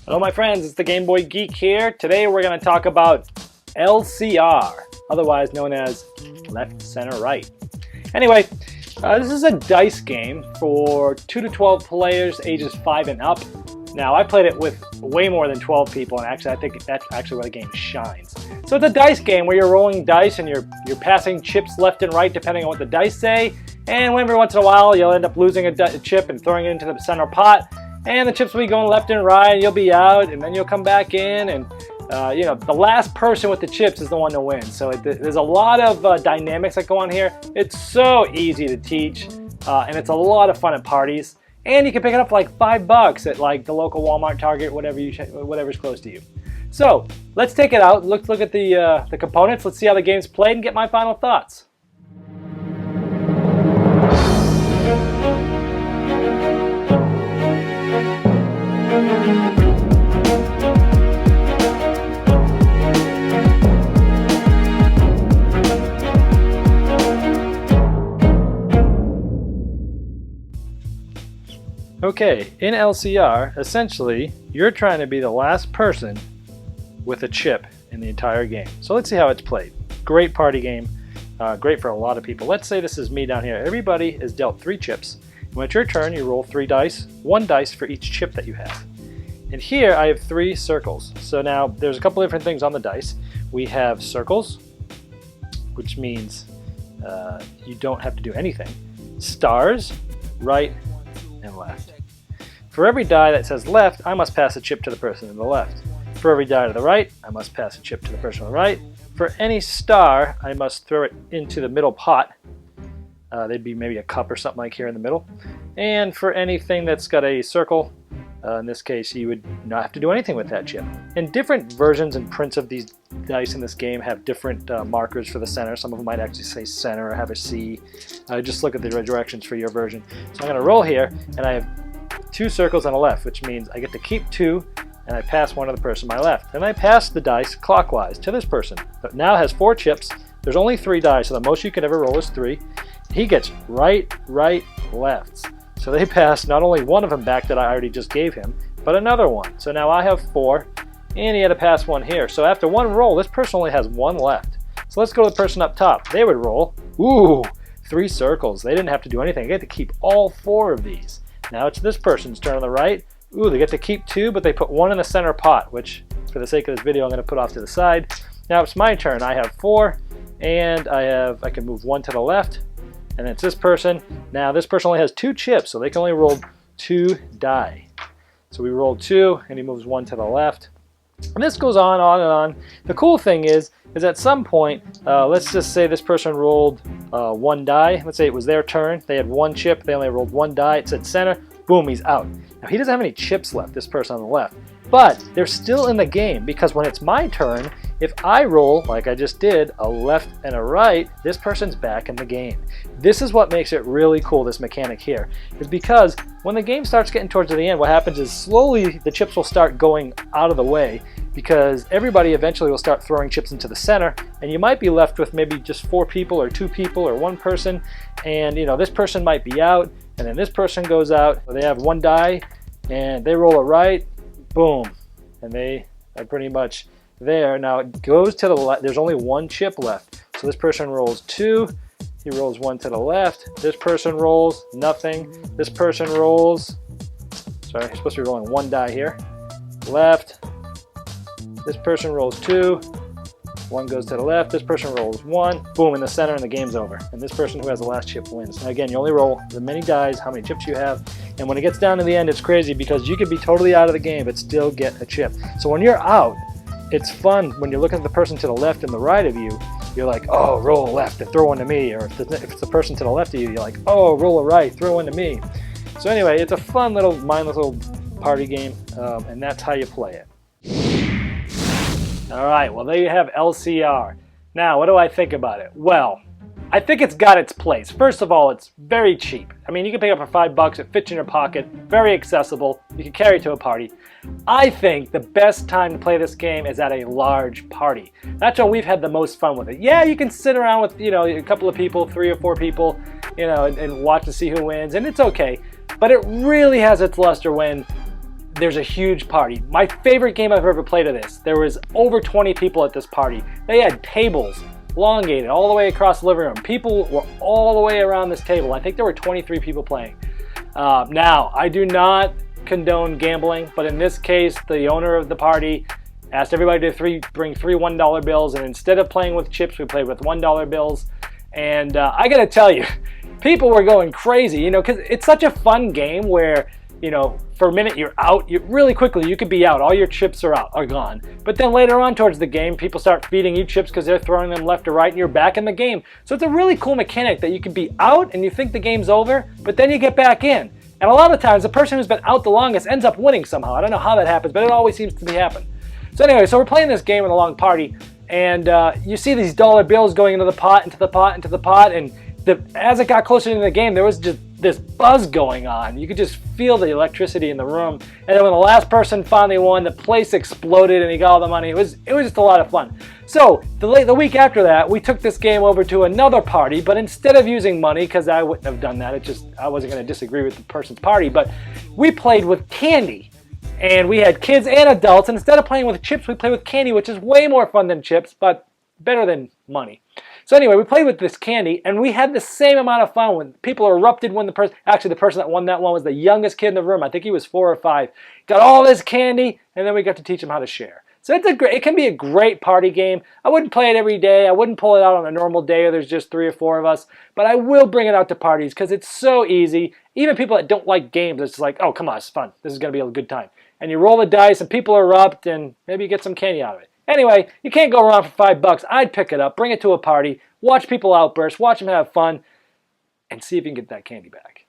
Hello my friends, it's the Game Boy Geek here. Today we're going to talk about LCR, otherwise known as left, center, right. Anyway, this is a dice game for 2 to 12 players ages 5 and up. Now I played it with way more than 12 people, and actually I think that's actually where the game shines. So it's a dice game where you're rolling dice and you're passing chips left and right depending on what the dice say, and every once in a while you'll end up losing a chip and throwing it into the center pot. And the chips will be going left and right, you'll be out, and then you'll come back in, and the last person with the chips is the one to win. So there's a lot of dynamics that go on here. It's so easy to teach, and it's a lot of fun at parties. And you can pick it up for like $5 at like the local Walmart, Target, whatever's close to you. So let's take it out, look at the components, let's see how the game's played, and get my final thoughts. Okay, in LCR, essentially, you're trying to be the last person with a chip in the entire game. So let's see how it's played. Great party game, great for a lot of people. Let's say this is me down here. Everybody is dealt 3 chips. When it's your turn, you roll 3 dice, 1 dice for each chip that you have. And here I have 3 circles. So now there's a couple different things on the dice. We have circles, which means you don't have to do anything. Stars, right and left. For every die that says left, I must pass a chip to the person to the left. For every die to the right, I must pass a chip to the person on the right. For any star, I must throw it into the middle pot. They'd be maybe a cup or something like here in the middle. And for anything that's got a circle, in this case, you would not have to do anything with that chip. And different versions and prints of these dice in this game have different markers for the center. Some of them might actually say center or have a C. Just look at the directions for your version. So I'm going to roll here, and I have 2 circles on the left, which means I get to keep 2, and I pass 1 to the person on my left. And I pass the dice clockwise to this person, that now has 4 chips. There's only 3 dice, so the most you can ever roll is 3. He gets right, left. So they pass not only one of them back that I already just gave him, but another one. So now I have 4, and he had to pass 1 here. So after 1 roll, this person only has 1 left. So let's go to the person up top. They would roll, 3 circles. They didn't have to do anything. They get to keep all 4 of these. Now it's this person's turn on the right. They get to keep 2, but they put 1 in the center pot, which for the sake of this video I'm going to put off to the side. Now it's my turn. I have 4, and I can move 1 to the left, and it's this person. Now this person only has 2 chips, so they can only roll 2 die. So we roll 2, and he moves 1 to the left. And this goes on and on. The cool thing is at some point, let's just say this person rolled 1 die. Let's say it was their turn. They had 1 chip. They only rolled 1 die. It said center. Boom, he's out. Now he doesn't have any chips left, this person on the left. But they're still in the game, because when it's my turn, if I roll, like I just did, a left and a right, this person's back in the game. This is what makes it really cool, this mechanic here, is because when the game starts getting towards the end, what happens is slowly the chips will start going out of the way, because everybody eventually will start throwing chips into the center, and you might be left with maybe just 4 people or 2 people or 1 person, and this person might be out, and then this person goes out. They have 1 die, and they roll a right, boom, and they are pretty much there. Now it goes to the left. There's only 1 chip left. So this person rolls 2. He rolls 1 to the left. This person rolls nothing. This person rolls, sorry, you're supposed to be rolling 1 die here. Left. This person rolls 2. 1 goes to the left. This person rolls 1. Boom, in the center, and the game's over. And this person who has the last chip wins. Now again, you only roll the many dies, how many chips you have. And when it gets down to the end, it's crazy, because you could be totally out of the game but still get a chip. So when you're out, it's fun when you're looking at the person to the left and the right of you. You're like, oh, roll a left and throw 1 to me. Or if it's the person to the left of you, you're like, oh, roll a right, throw 1 to me. So anyway, it's a fun little mindless little party game, and that's how you play it. All right, well, there you have LCR. Now, what do I think about it? Well, I think it's got its place. First of all, it's very cheap. I mean, you can pick it up for $5, it fits in your pocket, very accessible, you can carry it to a party. I think the best time to play this game is at a large party. That's when we've had the most fun with it. Yeah, you can sit around with, a couple of people, 3 or 4 people, and watch to see who wins, and it's okay. But it really has its luster when there's a huge party. My favorite game I've ever played of this. There was over 20 people at this party. They had tables elongated all the way across the living room. People were all the way around this table. I think there were 23 people playing. Now, I do not condone gambling, but in this case, the owner of the party asked everybody to bring three $1 bills, and instead of playing with chips, we played with $1 bills. And I gotta tell you, people were going crazy, you know, because it's such a fun game where, you know, for a minute you're out, really quickly you could be out, all your chips are gone. But then later on towards the game, people start feeding you chips because they're throwing them left or right, and you're back in the game. So it's a really cool mechanic that you can be out and you think the game's over, but then you get back in. And a lot of times the person who's been out the longest ends up winning somehow. I don't know how that happens, but it always seems to be happening. So anyway, so we're playing this game with a long party, and you see these dollar bills going into the pot, into the pot, into the pot, and as it got closer to the game, there was just this buzz going on. You could just feel the electricity in the room. And then when the last person finally won, the place exploded and he got all the money. It was just a lot of fun. So the week after that, we took this game over to another party, but instead of using money, because I wouldn't have done that, I wasn't going to disagree with the person's party, but we played with candy. And we had kids and adults, and instead of playing with chips, we played with candy, which is way more fun than chips, but better than money. So anyway, we played with this candy, and we had the same amount of fun when people erupted when the person that won that one was the youngest kid in the room. I think he was 4 or 5. Got all this candy, and then we got to teach him how to share. So it can be a great party game. I wouldn't play it every day. I wouldn't pull it out on a normal day or there's just 3 or 4 of us, but I will bring it out to parties because it's so easy. Even people that don't like games, it's like, oh, come on, it's fun. This is going to be a good time. And you roll the dice, and people erupt, and maybe you get some candy out of it. Anyway, you can't go around for $5. I'd pick it up, bring it to a party, watch people outburst, watch them have fun, and see if you can get that candy back.